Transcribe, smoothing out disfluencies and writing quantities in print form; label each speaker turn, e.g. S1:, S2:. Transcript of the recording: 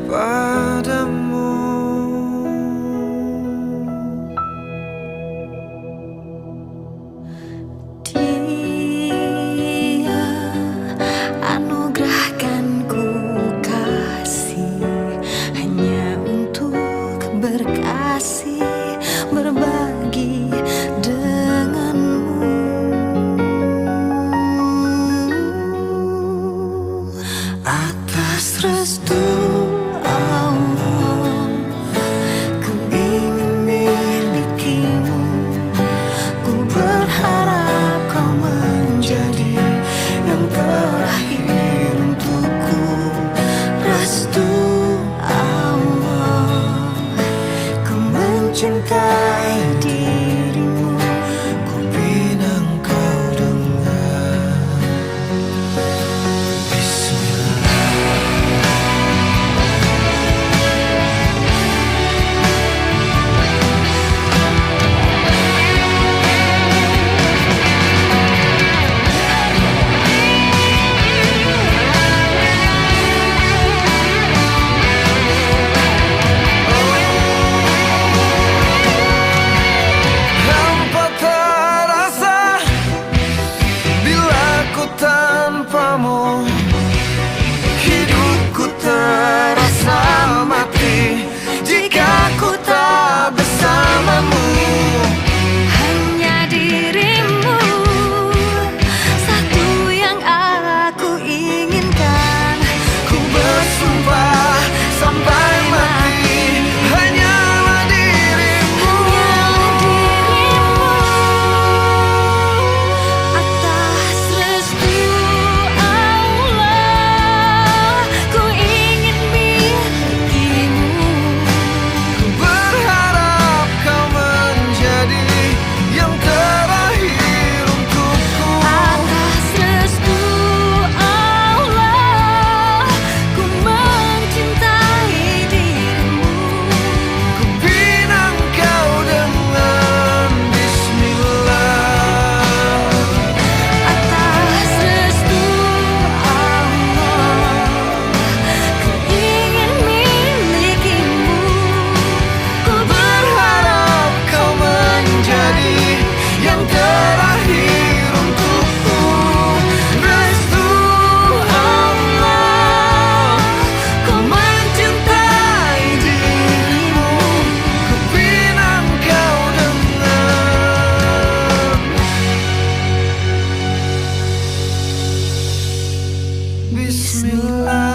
S1: padamu.
S2: Dia anugerahkan ku kasih hanya untuk berkasih, berbagi denganmu.
S1: Atas restu Allah, ku ingin milikimu. Ku berharap kau menjadi yang terakhir untukku. Restu Allah, ku mencintai dirimu. Ku pinang kau dengan hampa terasa bila ku tanpamu. Hidupku terasa mati jika ku tak bersamamu.
S2: Hanya dirimu, satu yang aku inginkan.
S1: Ku bersumpah sampai mati, hanyalah dirimu.
S2: Atas restu Allah, ku ingin milikimu.
S1: Ku berharap kau menjadi yang terakhir untukku.
S2: Atas restu Allah, ku mencintai dirimu.
S1: Ku pinang kau dengan bismillah.
S2: Atas restu Allah, ku ingin milikimu. Ku
S1: Berharap kau menjadi yang terakhir untukku. Restu Allah, ku mencintai dirimu. Ku pinang kau dengan bismillah.